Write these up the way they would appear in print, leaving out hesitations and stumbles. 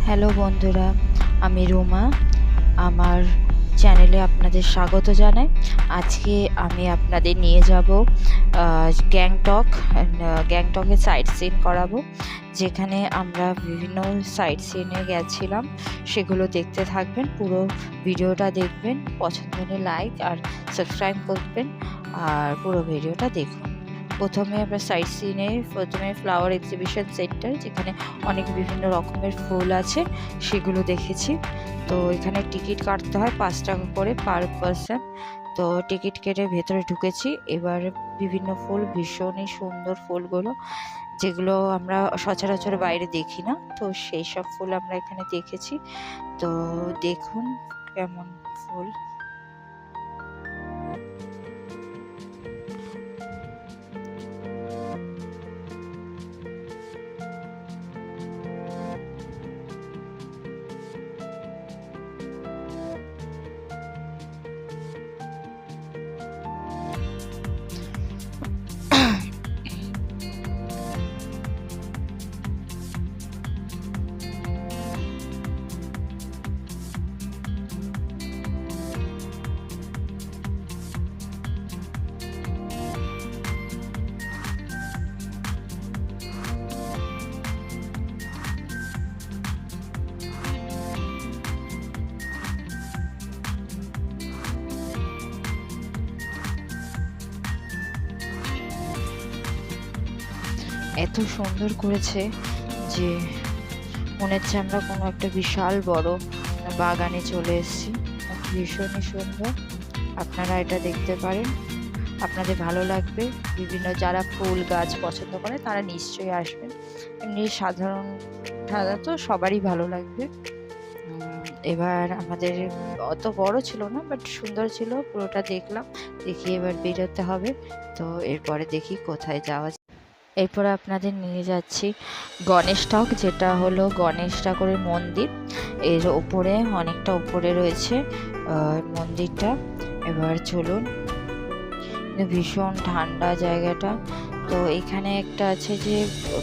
Hello বন্ধুরা, আমি রুমা। আমার চ্যানেলে আপনাদের স্বাগত জানাই। আজকে আমি আপনাদের নিয়ে যাব গ্যাংটক। গ্যাংটকে সাইট সিন করাবো, যেখানে আমরা বিভিন্ন সাইট সিনে গেছিলাম। সেগুলো দেখতে থাকবেন, পুরো ভিডিওটা দেখবেন। পছন্দ হলে লাইক আর সাবস্ক্রাইব করবেন, আর পুরো ভিডিওটা দেখুন। প্রথমে আমরা সাইট সিনে ফ্লাওয়ার এক্সিবিশন সেন্টার, যেখানে অনেক বিভিন্ন রকমের ফুল আছে, সেগুলো দেখেছি। তো এখানে টিকিট কাটতে হয় 5 টাকা করে পার পারসন। তো টিকিট কেটে ভেতরে ঢুকেছি। এবার বিভিন্ন ফুল, ভীষণই সুন্দর ফুলগুলো, যেগুলো আমরা সচরাচর বাইরে দেখি না। তো সেই সব ফুল আমরা এখানে দেখেছি। তো দেখুন কেমন ফুল। এত সুন্দর করেছে যে মনে হচ্ছে আমরা কোনো একটা বিশাল বড় বাগানে চলে এসেছি। ভীষণই সুন্দর, আপনারা এটা দেখতে পারেন, আপনাদের ভালো লাগবে। বিভিন্ন যারা ফুল গাছ পছন্দ করে তারা নিশ্চয়ই আসবেন। এমনি সাধারণত সবারই ভালো লাগবে। এবার আমাদের অত বড় ছিল না, বাট সুন্দর ছিল, পুরোটা দেখলাম। দেখি এবার বেরোতে হবে। তো এরপরে দেখি কোথায় যাওয়া। এরপরে আপনাদের নিয়ে যাচ্ছি গণেশ টক, যেটা হলো গণেশ ঠাকুরের মন্দির। এর ওপরে, অনেকটা উপরে রয়েছে মন্দিরটা। এবার চলুন। ভীষণ ঠান্ডা জায়গাটা। তো এখানে একটা আছে যে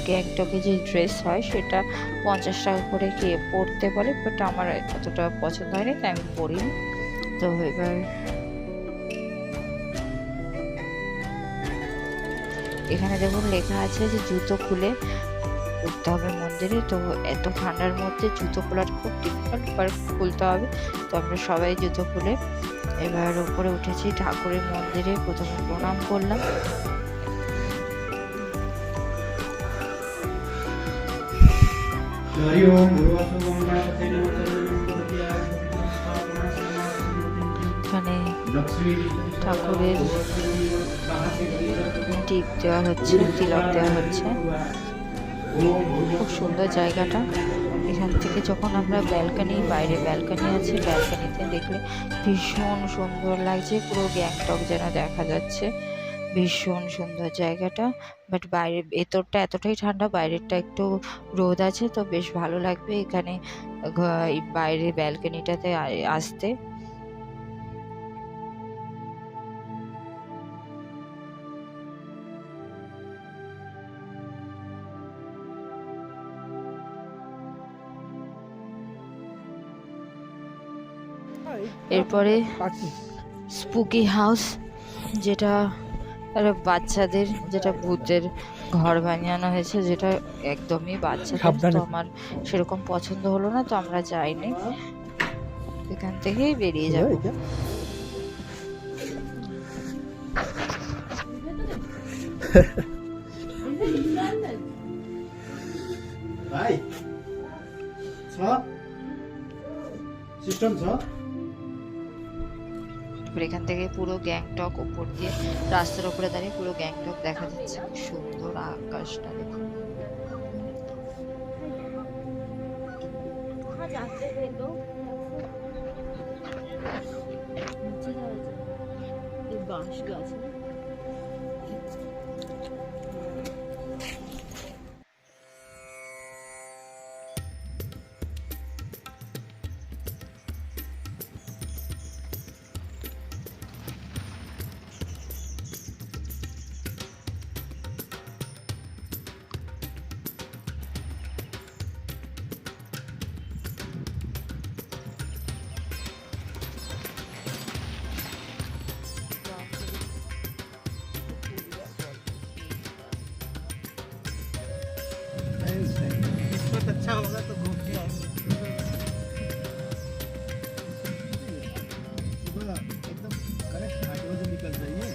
গ্যাংটকে যে ড্রেস হয়, সেটা 50 টাকা করে কে পরতে বলে, বাট আমার অতটা পছন্দ হয়নি, তাই আমি পরিনি। তো এবার এখানে দেখুন লেখা আছে যে জুতো খুলে উঠতে হবে মন্দিরে। তো এত ঠান্ডার মধ্যে জুতো খোলার খুব ডিফিকাল্ট, বাট খুলতে হবে। তো আমরা সবাই জুতো খুলে এবার উপরে উঠেছি ঠাকুরের মন্দিরে। প্রথমে প্রণাম করলাম। এখানে ঠাকুরের টিপ দেওয়া হচ্ছে, তিলক দেওয়া হচ্ছে। খুব সুন্দর জায়গাটা। এখান থেকে যখন আমরা বাইরে ব্যালকনি আছে, ব্যালকনিতে দেখলে ভীষণ সুন্দর লাগছে, পুরো গ্যাংটক যেন দেখা যাচ্ছে। ভীষণ সুন্দর জায়গাটা। বাট বাইরের ভেতরটা এতটাই ঠান্ডা, বাইরেরটা একটু রোদ আছে। তো বেশ ভালো লাগবে এখানে বাইরে ব্যালকনিটাতে আসতে। এরপরে স্পুকি হাউস, যেটা বাচ্চাদের, যেটা ভূতের ঘর বানানো হয়েছে, যেটা একদমই বাচ্চাদের। তো আমার সেরকম পছন্দ হলো না, তো আমরা যাইনি, এখান থেকেই বেরিয়ে যাবো। এখান থেকে পুরো গ্যাংটক উপর দিয়ে, রাস্তার উপরে দাঁড়িয়ে পুরো গ্যাংটক দেখা যাচ্ছে। সুন্দর আকাশটা দেখুন। বাঁশ গাছ। अच्छा होगा तो घूम के आएंगे। सुबह एकदम करेक्ट 8 बजे निकल जाइए।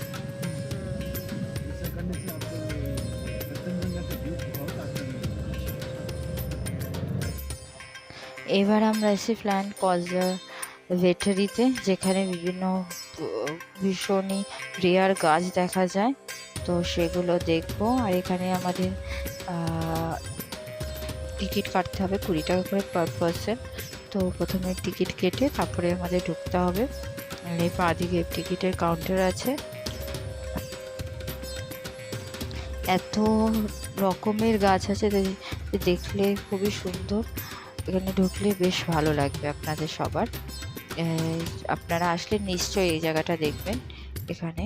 ऐसा करने से आपको कंचनजंगा का व्यू बहुत अच्छा मिलेगा। এবার আমরা এসে প্ল্যান্ট কনজারভেটরিতে, যেখানে বিভিন্ন ভীষণই রেয়ার গাছ দেখা যায়, তো সেগুলো দেখবো। আর এখানে আমাদের টিকিট কাটতে হবে 20 টাকা করে পার পারসন। তো প্রথমে টিকিট কেটে তারপরে আমাদের ঢুকতে হবে। আর এই বাঁদিকে টিকিটের কাউন্টার আছে। এত রকমের গাছ আছে যে দেখলে খুবই সুন্দর। এখানে ঢুকলে বেশ ভালো লাগবে আপনাদের সবার। আপনারা আসলে নিশ্চয়ই এই জায়গাটা দেখবেন এখানে।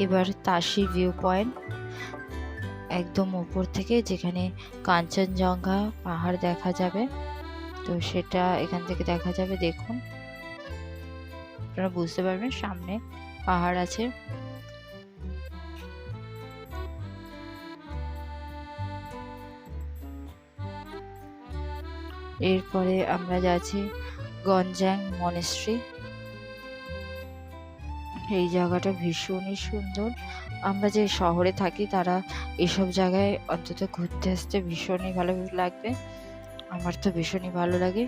এবার তাসি ভিউ পয়েন্ট, একদম উপর থেকে যেখানে কাঞ্চনজঙ্ঘা পাহাড় দেখা যাবে, তো সেটা এখান থেকে দেখা যাবে। দেখুন, আপনারা বুঝতে পারবেন সামনে পাহাড় আছে। এরপরে আমরা যাচ্ছি গঞ্জাং মনেস্ট্রি। এই জায়গাটা ভীষণই সুন্দর। আমরা যে শহরে থাকি তারা এসব জায়গায় অন্তত ঘুরতে আসতে ভীষণই ভালো লাগবে। আমার তো ভীষণই ভালো লাগে।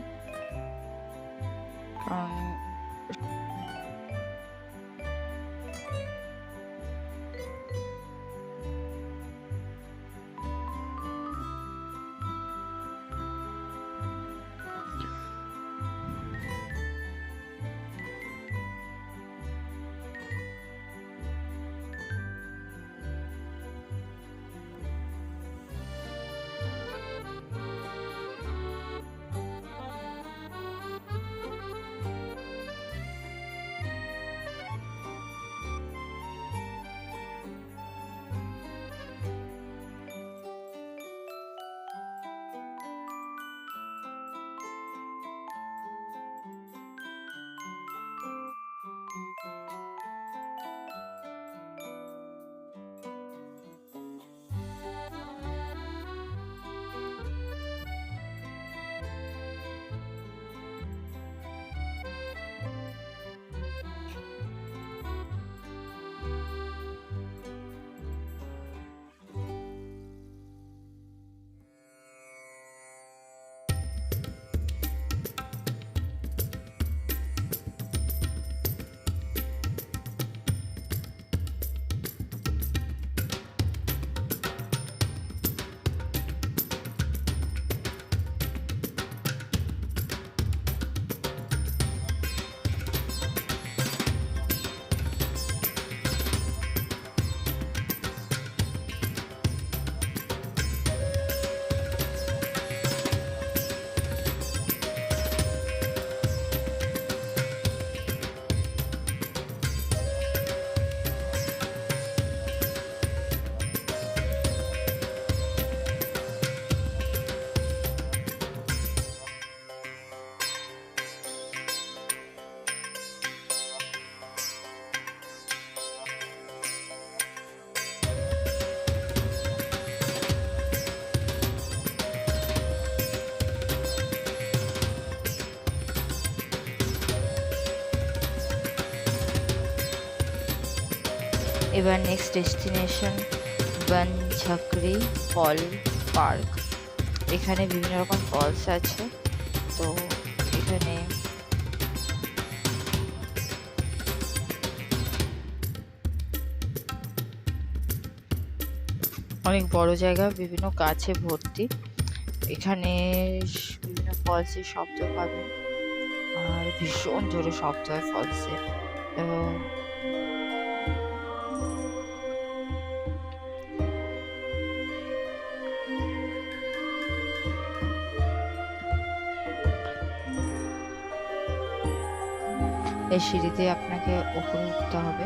এবার নেক্সট ডেস্টিনেশন বনঝাকরি ফল পার্ক। এখানে বিভিন্ন রকম ফলস আছে, তো এখানে অনেক বড় জায়গা, বিভিন্ন গাছে ভর্তি। এখানে বিভিন্ন ফলসের শব্দ পাবেন, আর ভীষণ জোরে শব্দ হয় ফলসের। এবং এই সিঁড়িতে আপনাকে উপরে উঠতে হবে।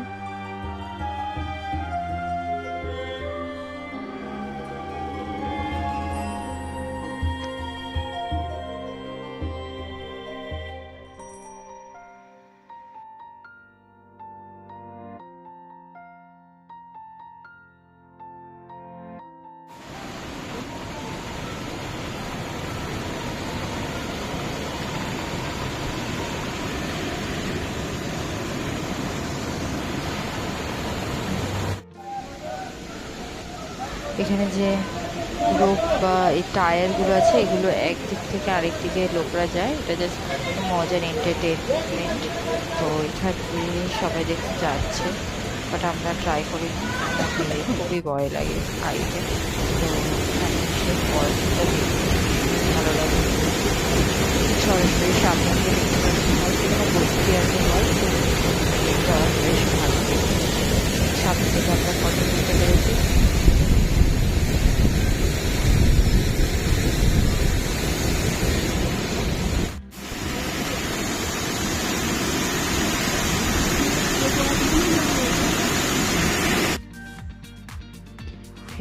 এখানে যে রোপ বা এই টায়ারগুলো আছে, এগুলো একদিক থেকে আরেক দিকে লোকরা যায়, এটা জাস্ট মজার এন্টারটেনমেন্ট। তো এখানে সবাই দেখতে যাচ্ছে, বাট আমরা ট্রাই করিনি, আমাকে খুবই ভয় লাগে হাইটে। তো এখানে সেই ফলসটা দেখতে ভালো লাগে, সরাসরি সামনে থেকে দেখতে পাচ্ছি। হয়তো কোনো বস্তি আছে, হয় তো এটা বেশ ভালো। সামনে থেকে আমরা ফটো তুলতে পেরেছি।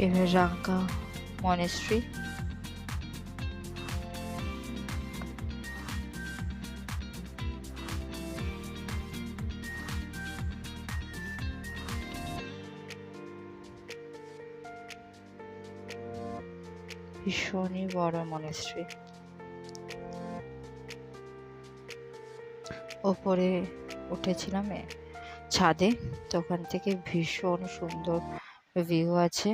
এবার রাঙ্কা মনেস্ট্রি। ভীষণই বড় মনেস্ট্রি। ওপরে উঠেছিলাম ছাদে, তো ওখান থেকে ভীষণ সুন্দর ভিউ আছে।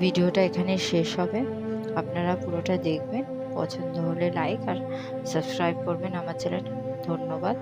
ভিডিওটা এখানে শেষ হবে, আপনারা পুরোটা দেখবেন, পছন্দ হলে লাইক আর সাবস্ক্রাইব করবেন আমার চ্যানেল। ধন্যবাদ।